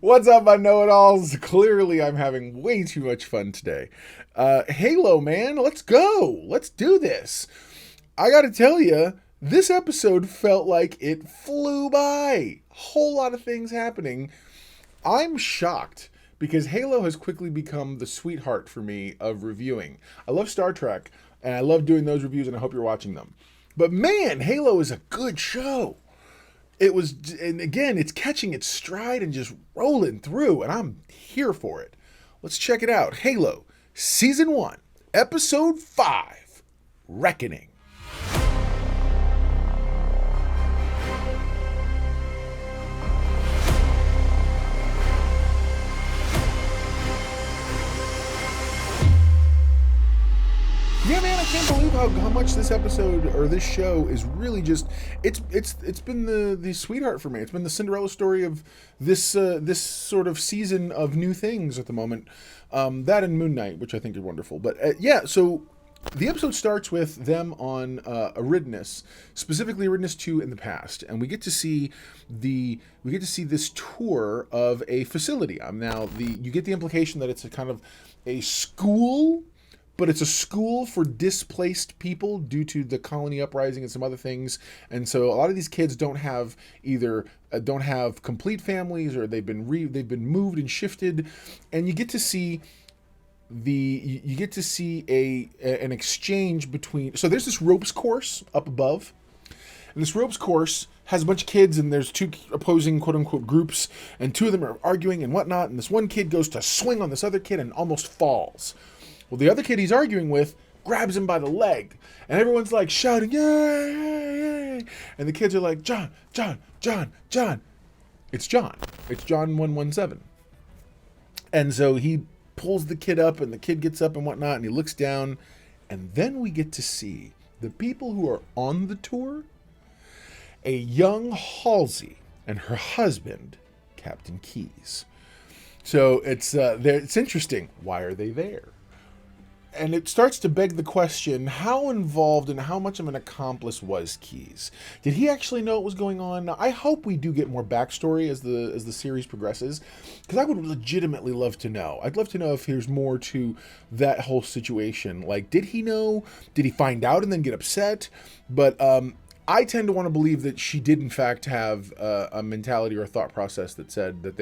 What's up, my know-it-alls? Clearly, I'm having way too much fun today. Halo, man, let's go. Let's do this. I gotta tell you, this episode felt like it flew by. Whole lot of things happening. I'm shocked because Halo has quickly become the sweetheart for me of reviewing. I love Star Trek, and I love doing those reviews, and I hope you're watching them. But man, Halo is a good show. It was, and again, it's catching its stride and just rolling through, and I'm here for it. Let's check it out. Halo, Season 1, Episode 5, Reckoning. Yeah, man, I can't believe how much this episode or this show is really just it's been the sweetheart for me. It's been the Cinderella story of this this sort of season of new things at the moment. That and Moon Knight, which I think are wonderful. But yeah, so the episode starts with them on Aridus, specifically Aridus 2 in the past, and we get to see this tour of a facility. You get the implication that it's a kind of a school. But it's a school for displaced people due to the colony uprising and some other things. And so a lot of these kids don't have complete families, or they've been moved and shifted. And you get to see an exchange between. So there's this ropes course up above, and this ropes course has a bunch of kids, and there's two opposing quote unquote groups, and two of them are arguing and whatnot. And this one kid goes to swing on this other kid and almost falls. Well, the other kid he's arguing with grabs him by the leg, and everyone's like shouting, "Yay, yay, yay!" And the kids are like, "John, John, John, John." It's John. It's John 117. And so he pulls the kid up, and the kid gets up and whatnot, and he looks down, and then we get to see the people who are on the tour, a young Halsey and her husband, Captain Keyes. So it's interesting. Why are they there? And it starts to beg the question, how involved and how much of an accomplice was Keyes? Did he actually know what was going on? Now, I hope we do get more backstory as the series progresses, because I would legitimately love to know. I'd love to know if there's more to that whole situation. Like, did he know? Did he find out and then get upset? But I tend to want to believe that she did, in fact, have a mentality or a thought process that said that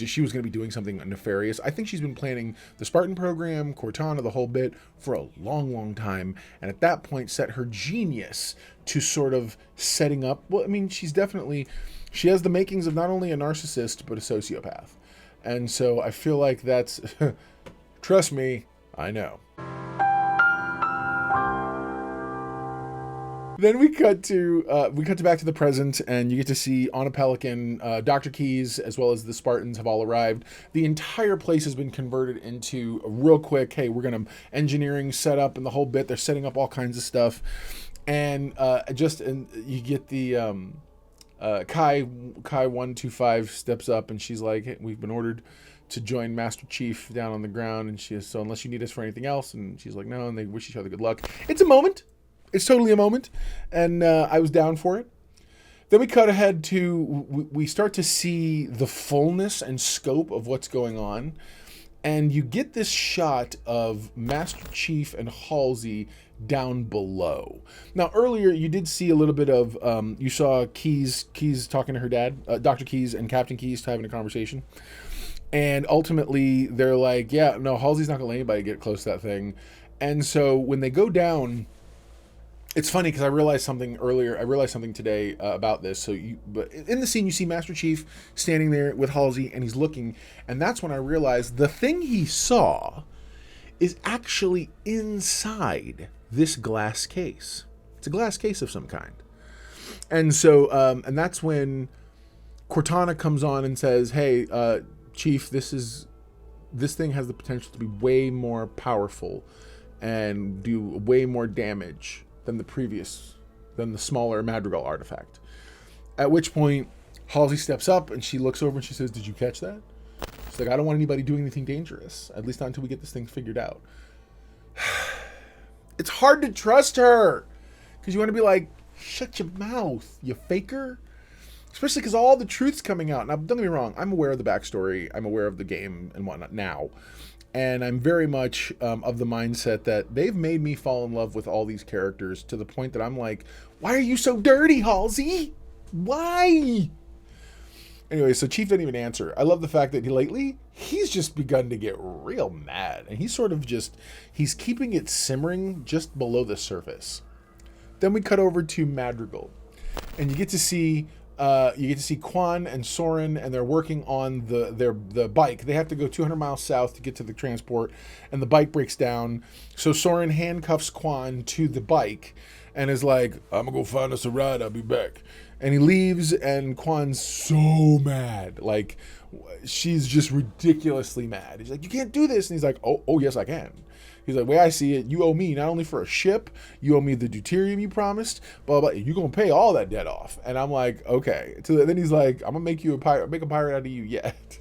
she was going to be doing something nefarious. I think she's been planning the Spartan program, Cortana, the whole bit, for a long, long time. And at that point, set her genius to sort of setting up. Well, I mean, she has the makings of not only a narcissist, but a sociopath. And so I feel like that's, trust me, I know. Then we cut to back to the present, and you get to see on a Pelican, Dr. Keyes, as well as the Spartans have all arrived. The entire place has been converted into a real quick, hey, we're going to engineering set up and the whole bit. They're setting up all kinds of stuff. And you get the Kai 125 steps up, and she's like, hey, we've been ordered to join Master Chief down on the ground. And she is, so unless you need us for anything else. And she's like, no, and they wish each other good luck. It's a moment. It's totally a moment, and I was down for it. Then we cut ahead to, we start to see the fullness and scope of what's going on, and you get this shot of Master Chief and Halsey down below. Now, earlier, you did see a little bit of, you saw Keyes talking to her dad, Dr. Keyes and Captain Keyes having a conversation, and ultimately, they're like, yeah, no, Halsey's not going to let anybody get close to that thing, and so when they go down, it's funny because I realized something earlier. I realized something today about this. But in the scene, you see Master Chief standing there with Halsey, and he's looking, and that's when I realized the thing he saw is actually inside this glass case. It's a glass case of some kind, and so and that's when Cortana comes on and says, "Hey, Chief, this thing has the potential to be way more powerful and do way more damage than the smaller Madrigal artifact." At which point, Halsey steps up and she looks over and she says, "Did you catch that?" She's like, "I don't want anybody doing anything dangerous, at least not until we get this thing figured out." It's hard to trust her because you want to be like, shut your mouth, you faker. especially because all the truth's coming out. Now, don't get me wrong, I'm aware of the backstory, I'm aware of the game and whatnot now, and I'm very much of the mindset that they've made me fall in love with all these characters to the point that I'm like, why are you so dirty, Halsey? Why? Anyway, so Chief didn't even answer. I love the fact that lately, he's just begun to get real mad. And he's sort of just, he's keeping it simmering just below the surface. Then we cut over to Madrigal. And you get to see Kwan and Soren, and they're working on the bike. They have to go 200 miles south to get to the transport, and the bike breaks down. So Soren handcuffs Kwan to the bike and is like, I'm going to go find us a ride. I'll be back. And he leaves, and Kwan's so mad. Like, she's just ridiculously mad. He's like, you can't do this. And he's like, oh, yes, I can. He's like, way I see it, you owe me not only for a ship, you owe me the deuterium you promised, blah, blah, blah. You're going to pay all that debt off. And I'm like, okay. So then he's like, I'm going to make you a pirate, make a pirate out of you yet.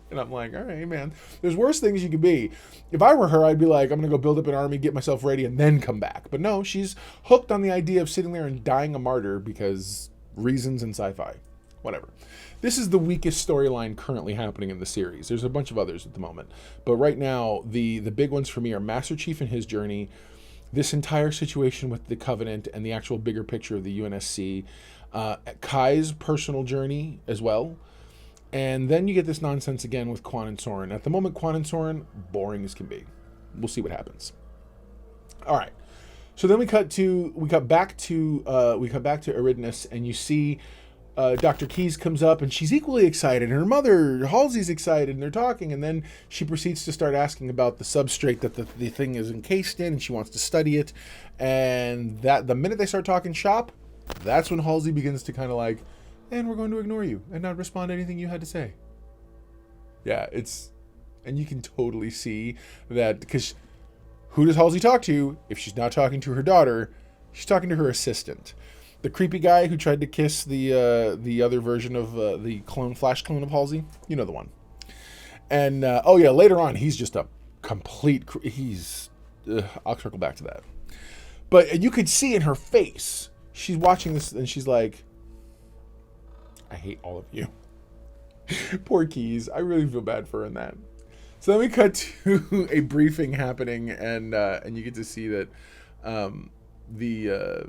And I'm like, all right, man. There's worse things you could be. If I were her, I'd be like, I'm going to go build up an army, get myself ready, and then come back. But no, she's hooked on the idea of sitting there and dying a martyr because reasons and sci-fi. Whatever. This is the weakest storyline currently happening in the series. There's a bunch of others at the moment. But right now, the big ones for me are Master Chief and his journey, this entire situation with the Covenant and the actual bigger picture of the UNSC, Kai's personal journey as well. And then you get this nonsense again with Kwan and Soren. At the moment, Kwan and Soren, boring as can be. We'll see what happens. All right. So then we cut back to Eridanus, and you see Dr. Keyes comes up, and she's equally excited. And her mother, Halsey's excited, and they're talking. And then she proceeds to start asking about the substrate that the thing is encased in, and she wants to study it. And that the minute they start talking shop, that's when Halsey begins to kind of like, and we're going to ignore you and not respond to anything you had to say. Yeah, and you can totally see that, because who does Halsey talk to? If she's not talking to her daughter, she's talking to her assistant. The creepy guy who tried to kiss the other version of the flash clone of Halsey. You know the one. And, later on, he's just a complete, I'll circle back to that. But you could see in her face, she's watching this and she's like, I hate all of you. Poor Keyes. I really feel bad for her in that. So then we cut to a briefing happening, and you get to see that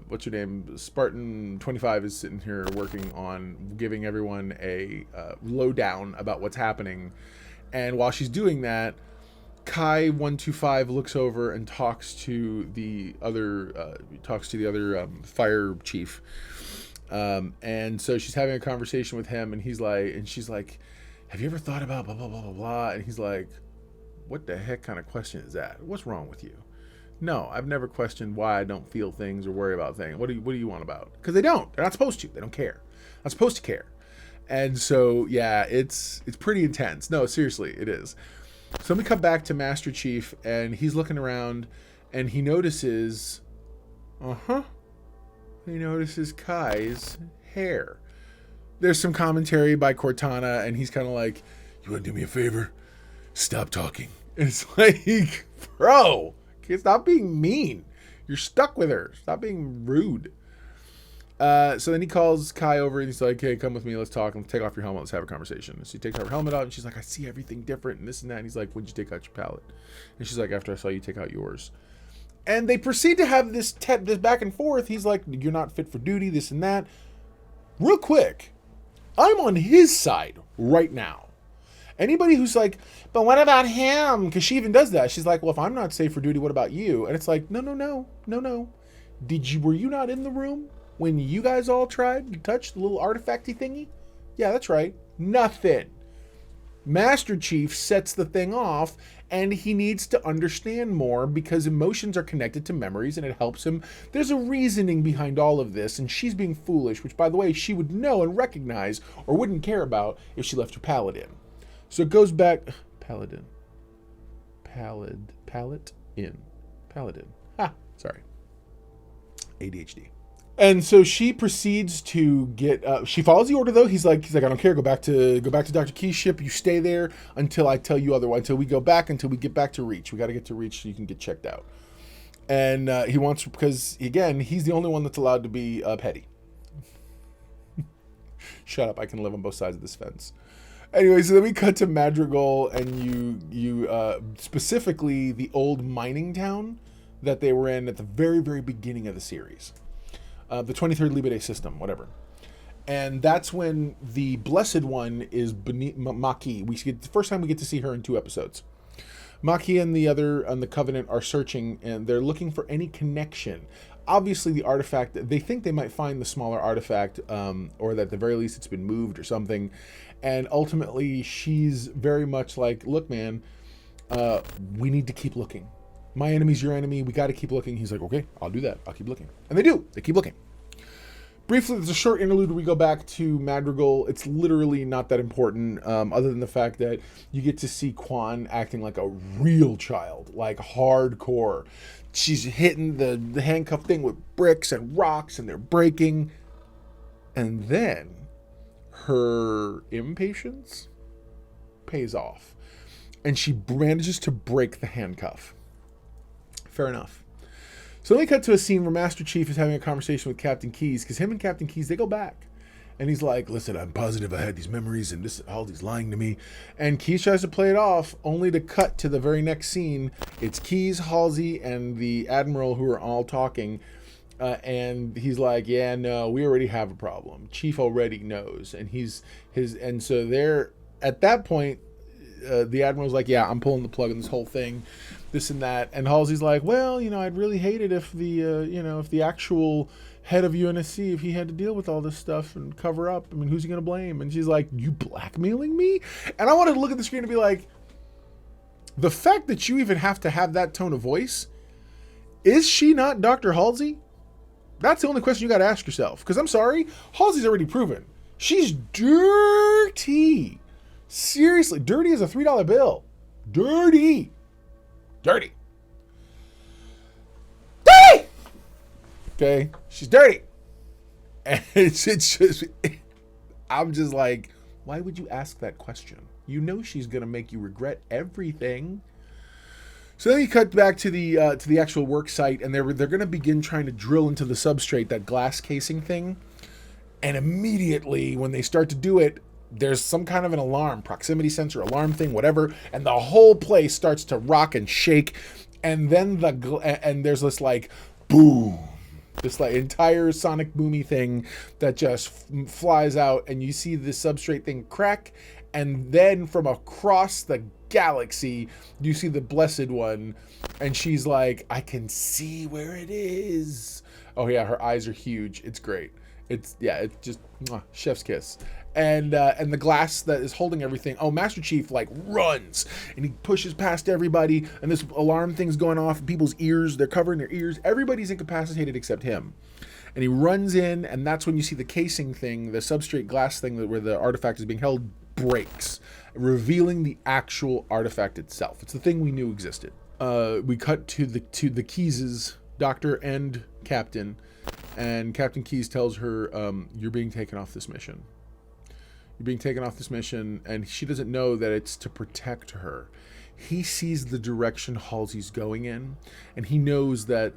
what's her name? Spartan 25 is sitting here working on giving everyone a lowdown about what's happening. And while she's doing that, Kai 125 looks over and talks to the other fire chief. And so she's having a conversation with him, and she's like, have you ever thought about blah, blah, blah, blah, blah? And he's like, what the heck kind of question is that? What's wrong with you? No, I've never questioned why I don't feel things or worry about things. What do you want about? Because they don't. They're not supposed to. They don't care. Not supposed to care. And so, yeah, it's pretty intense. No, seriously, it is. So then we come back to Master Chief, and he's looking around, and he notices, he notices Kai's hair. There's some commentary by Cortana, and he's kind of like, you want to do me a favor? Stop talking. And it's like, bro, stop being mean. You're stuck with her. Stop being rude. So then he calls Kai over, and he's like, hey, come with me. Let's talk. Take off your helmet. Let's have a conversation. So he takes her helmet out, and she's like, I see everything different, and this and that. And he's like, when'd you take out your palette? And she's like, after I saw you take out yours. And they proceed to have this back and forth. He's like, you're not fit for duty, this and that. Real quick, I'm on his side right now. Anybody who's like, but what about him? Because she even does that. She's like, well, if I'm not safe for duty, what about you? And it's like, no. Were you not in the room when you guys all tried to touch the little artifacty thingy? Yeah, that's right. Nothing. Master Chief sets the thing off, and he needs to understand more because emotions are connected to memories, and it helps him. There's a reasoning behind all of this, and she's being foolish, which, by the way, she would know and recognize or wouldn't care about if she left her palette in. So it goes back... Paladin. Ha, sorry. ADHD. And so she proceeds to get. She follows the order though. He's like, I don't care. Go back to Dr. Key's ship. You stay there until I tell you otherwise. Until we get back to Reach. We got to get to Reach so you can get checked out. And he wants, because again, he's the only one that's allowed to be petty. Shut up, I can live on both sides of this fence. Anyway, so then we cut to Madrigal, and you specifically the old mining town that they were in at the very, very beginning of the series. The 23rd Libre system, whatever. And that's when the Blessed One is beneath Makee. The first time we get to see her in 2 episodes. Makee and the other on the Covenant are searching, and they're looking for any connection. Obviously, the artifact, they think they might find the smaller artifact, or that at the very least it's been moved or something. And ultimately, she's very much like, look, man, we need to keep looking. My enemy's your enemy. We got to keep looking. He's like, okay, I'll do that. I'll keep looking. And they do. They keep looking. Briefly, there's a short interlude where we go back to Madrigal. It's literally not that important, other than the fact that you get to see Kwan acting like a real child, like hardcore. She's hitting the handcuff thing with bricks and rocks, and they're breaking. And then her impatience pays off, and she manages to break the handcuff. Fair enough. So then we cut to a scene where Master Chief is having a conversation with Captain Keyes, because him and Captain Keyes, they go back. And he's like, listen, I'm positive I had these memories, and Halsey's lying to me. And Keyes tries to play it off, only to cut to the very next scene. It's Keyes, Halsey, and the Admiral who are all talking. And he's like, yeah, no, we already have a problem. Chief already knows. And so they're, at that point, the Admiral's like, yeah, I'm pulling the plug on this whole thing, this and that. And Halsey's like, well, I'd really hate it if if the actual head of UNSC, if he had to deal with all this stuff and cover up. I mean, who's he going to blame? And she's like, you blackmailing me? And I wanted to look at the screen and be like, the fact that you even have to have that tone of voice, is she not Dr. Halsey? That's the only question you got to ask yourself. Because I'm sorry, Halsey's already proven. She's dirty. Seriously, dirty as a $3 bill. Dirty. Dirty. Dirty! Okay, she's dirty. And it's just, I'm just like, why would you ask that question? You know she's going to make you regret everything. So then you cut back to the actual work site, and they're going to begin trying to drill into the substrate, that glass casing thing. And immediately when they start to do it, there's some kind of an alarm, proximity sensor, alarm thing, whatever, and the whole place starts to rock and shake. And then there's this like boom, this like entire sonic boomy thing that just flies out, and you see the substrate thing crack. And then from across the galaxy, you see the Blessed One, and she's like, I can see where it is. Oh yeah, her eyes are huge. It's great. It's just chef's kiss. And the glass that is holding everything. Oh, Master Chief like runs and he pushes past everybody, and this alarm thing's going off in people's ears. They're covering their ears. Everybody's incapacitated except him. And he runs in, and that's when you see the casing thing, the substrate glass thing where the artifact is being held, breaks, revealing the actual artifact itself. It's the thing we knew existed. We cut to the Keyes, Doctor and Captain, and Captain Keyes tells her, you're being taken off this mission. You're being taken off this mission, and she doesn't know that it's to protect her. He sees the direction Halsey's going in, and he knows that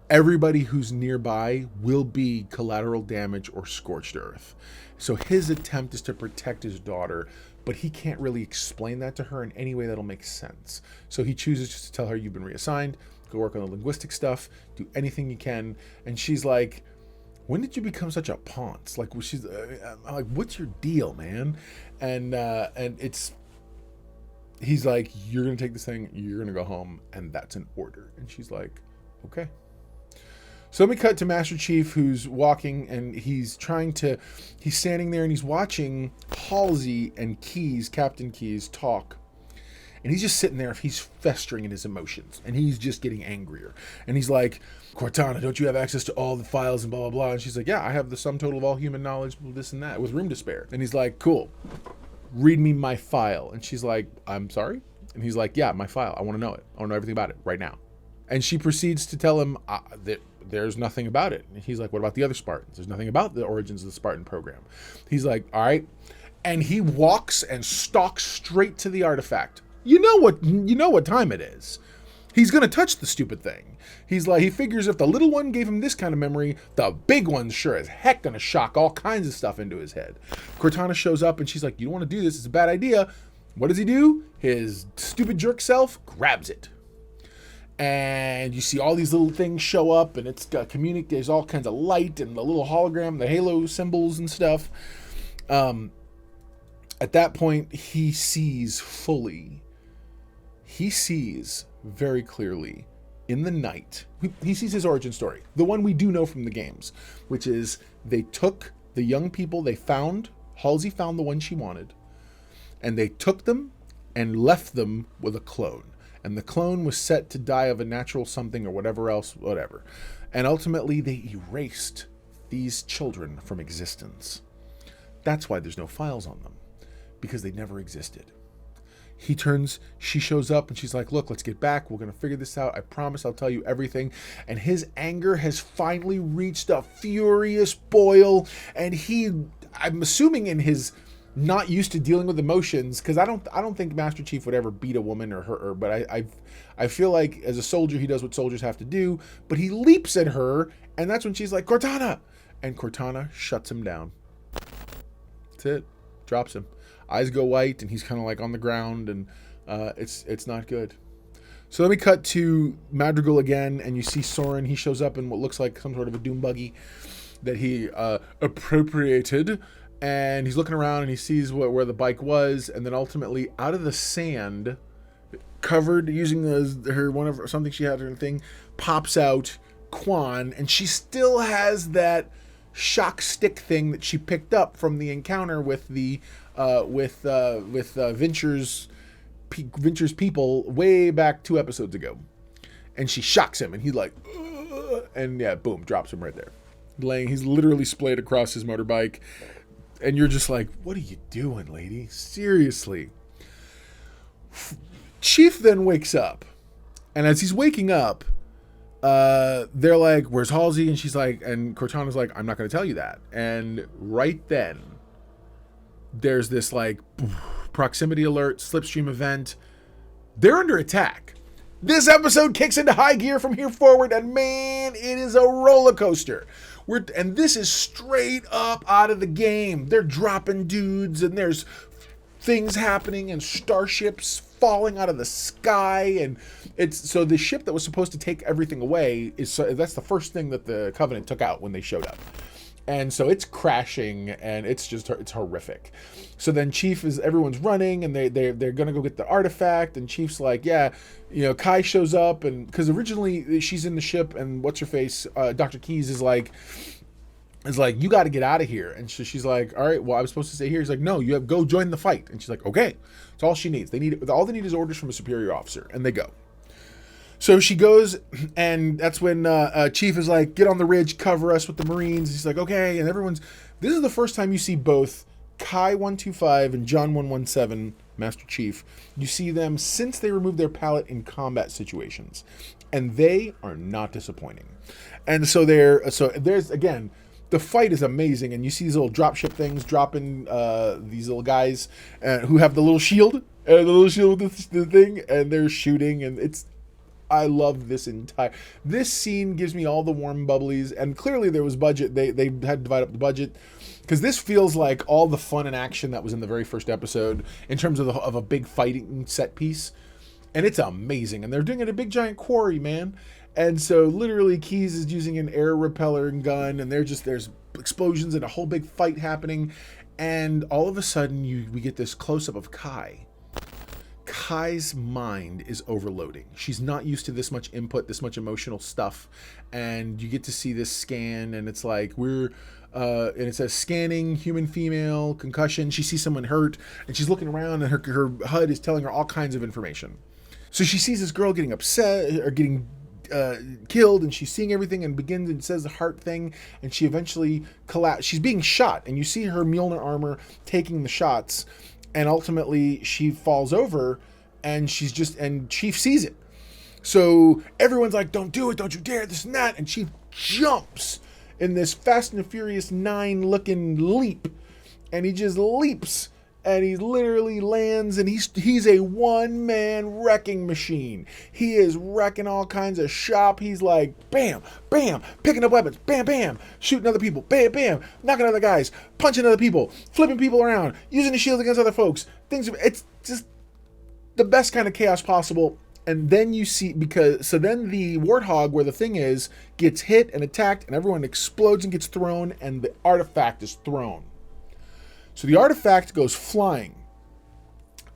everybody who's nearby will be collateral damage or scorched earth. So his attempt is to protect his daughter, but he can't really explain that to her in any way that'll make sense. So he chooses just to tell her, you've been reassigned, go work on the linguistic stuff, do anything you can. And she's like, when did you become such a ponce? Like, she's I'm like, what's your deal, man? And he's like, you're going to take this thing, you're going to go home, and that's an order. And she's like, okay. So then we cut to Master Chief, who's walking, and he's standing there and he's watching Halsey and Keyes, Captain Keyes, talk. And he's just sitting there, he's festering in his emotions, and he's just getting angrier. And he's like, Cortana, don't you have access to all the files and blah, blah, blah? And she's like, yeah, I have the sum total of all human knowledge, this and that, with room to spare. And he's like, cool, read me my file. And she's like, I'm sorry? And he's like, yeah, my file. I want to know it. I want to know everything about it right now. And she proceeds to tell him that there's nothing about it. And he's like, what about the other Spartans? There's nothing about the origins of the Spartan program. He's like, all right. And he walks and stalks straight to the artifact. You know what time it is. He's going to touch the stupid thing. He's like, he figures if the little one gave him this kind of memory, the big one's sure as heck going to shock all kinds of stuff into his head. Cortana shows up and she's like, you don't want to do this. It's a bad idea. What does he do? His stupid jerk self grabs it. And you see all these little things show up, and it's got there's all kinds of light and the little hologram, the halo symbols and stuff. At that point, he sees fully. He sees very clearly in the night. He sees his origin story, the one we do know from the games, which is they took the young people they found. Halsey found the one she wanted, and they took them and left them with a clone. And the clone was set to die of a natural something or whatever. And ultimately, they erased these children from existence. That's why there's no files on them, because they never existed. She shows up and she's like, look, let's get back. We're going to figure this out. I promise I'll tell you everything. And his anger has finally reached a furious boil. And I'm assuming in his not used to dealing with emotions, because I don't think Master Chief would ever beat a woman or hurt her, but I feel like as a soldier, he does what soldiers have to do, but he leaps at her, and that's when she's like, Cortana! And Cortana shuts him down. That's it. Drops him. Eyes go white, and he's kind of like on the ground, and it's not good. So let me cut to Madrigal again, and you see Soren. He shows up in what looks like some sort of a doom buggy that he appropriated, and he's looking around and he sees where the bike was, and then ultimately out of the sand, covered using something she had her thing, pops out Kwan, and she still has that shock stick thing that she picked up from the encounter with Venture's people way back 2 episodes ago, and she shocks him, and he's like, ugh, and yeah, boom, drops him right there. He's literally splayed across his motorbike, and you're just like, what are you doing, lady? Seriously. Chief then wakes up, and as he's waking up, they're like, where's Halsey? And she's like, and Cortana's like, I'm not going to tell you that. And right then, there's this like proximity alert, slipstream event. They're under attack. This episode kicks into high gear from here forward, and man, it is a roller coaster. And this is straight up out of the game. They're dropping dudes, and there's things happening, and starships falling out of the sky, and it's so the ship that was supposed to take everything away that's the first thing that the Covenant took out when they showed up. And so it's crashing, and it's horrific. So then everyone's running, and they're gonna go get the artifact, and Chief's like, yeah, Kai shows up, and because originally she's in the ship, and what's her face, Dr. Keyes is like, you got to get out of here. And she's like, all right, well, I was supposed to stay here. He's like, no, you have go join the fight. And she's like, okay. That's all she needs. All they need is orders from a superior officer, and they go. So she goes, and that's when Chief is like, get on the ridge, cover us with the Marines. He's like, okay. And this is the first time you see both Kai 125 and John 117, Master Chief. You see them since they removed their pallet in combat situations, and they are not disappointing. And so there's again, the fight is amazing, and you see these little dropship things dropping these little guys who have the little shield, with the thing, and they're shooting, and I love this scene gives me all the warm bubblies, and clearly there was budget. They had to divide up the budget, because this feels like all the fun and action that was in the very first episode in terms of a big fighting set piece, and it's amazing. And they're doing it at a big giant quarry, man. And so literally Keyes is using an air repeller gun, and there's explosions and a whole big fight happening, and all of a sudden we get this close up of Kai. Kai's mind is overloading. She's not used to this much input, this much emotional stuff, and you get to see this scan, and it's like and it says scanning human female concussion. She sees someone hurt, and she's looking around, and her HUD is telling her all kinds of information. So she sees this girl getting upset or getting killed, and she's seeing everything, and begins and says the heart thing, and she eventually collapses. She's being shot, and you see her Mjolnir armor taking the shots, and ultimately she falls over, and and Chief sees it. So everyone's like, don't do it, don't you dare, this and that, and Chief jumps in this Fast and the Furious 9 looking leap, and he just leaps and he literally lands, and he's a one-man wrecking machine. He is wrecking all kinds of shop. He's like, bam, bam, picking up weapons, bam, bam, shooting other people, bam, bam, knocking other guys, punching other people, flipping people around, using the shield against other folks. It's just the best kind of chaos possible. And then you see, then the Warthog, where the thing is, gets hit and attacked, and everyone explodes and gets thrown, and the artifact is thrown. So the artifact goes flying.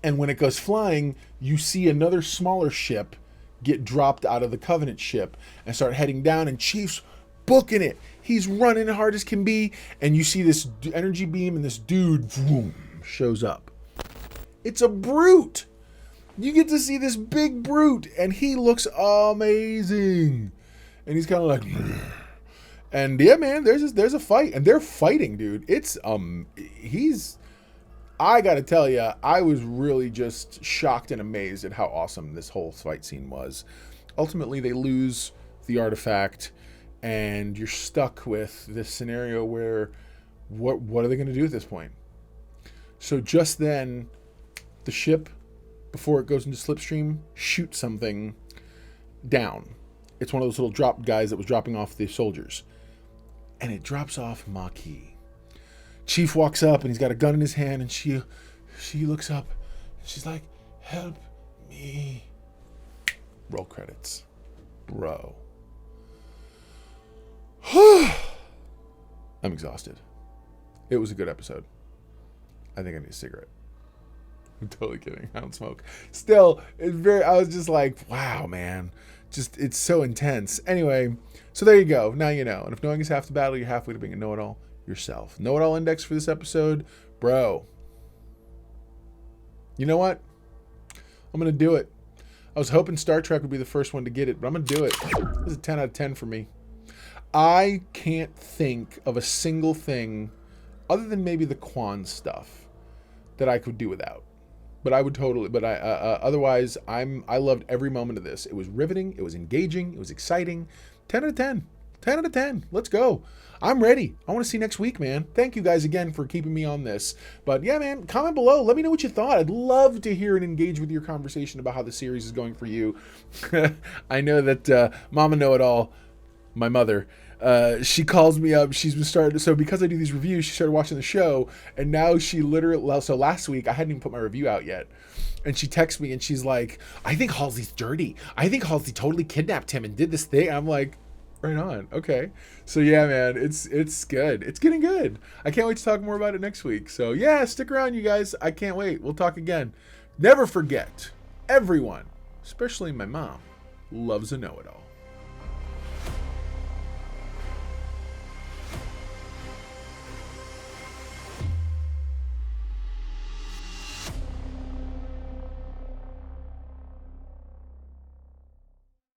And when it goes flying, you see another smaller ship get dropped out of the Covenant ship and start heading down, and Chief's booking it. He's running hard as can be, and you see this energy beam, and this dude vroom, shows up. It's a brute. You get to see this big brute, and he looks amazing. And he's kind of like... And yeah, man, there's a fight, and they're fighting, dude. It's I gotta tell you, I was really just shocked and amazed at how awesome this whole fight scene was. Ultimately, they lose the artifact, and you're stuck with this scenario where what are they gonna do at this point? So just then, the ship, before it goes into slipstream, shoots something down. It's one of those little drop guys that was dropping off the soldiers. And it drops off Makee. Chief walks up, and he's got a gun in his hand, and she looks up, and she's like, help me. Roll credits. Bro. I'm exhausted. It was a good episode. I think I need a cigarette. I'm totally kidding. I don't smoke. Still, I was just like, wow, man. It's so intense. Anyway, so there you go. Now you know. And if knowing is half the battle, you're halfway to being a know-it-all yourself. Know-it-all index for this episode. Bro. You know what? I'm going to do it. I was hoping Star Trek would be the first one to get it, but I'm going to do it. This is a 10 out of 10 for me. I can't think of a single thing other than maybe the Kwan stuff that I could do without. But I would totally, otherwise, I loved every moment of this. It was riveting. It was engaging. It was exciting. 10 out of 10. 10 out of 10. Let's go. I'm ready. I want to see you next week, man. Thank you guys again for keeping me on this. But yeah, man, comment below. Let me know what you thought. I'd love to hear and engage with your conversation about how the series is going for you. I know that Mama Know-It-All, my mother, she calls me up. She's been started. So because I do these reviews, she started watching the show, and now she literally. So last week I hadn't even put my review out yet, and she texts me and she's like, "I think Halsey's dirty. I think Halsey totally kidnapped him and did this thing." I'm like, right on. Okay. So yeah, man, it's good. It's getting good. I can't wait to talk more about it next week. So yeah, stick around, you guys. I can't wait. We'll talk again. Never forget, everyone, especially my mom, loves a know-it-all.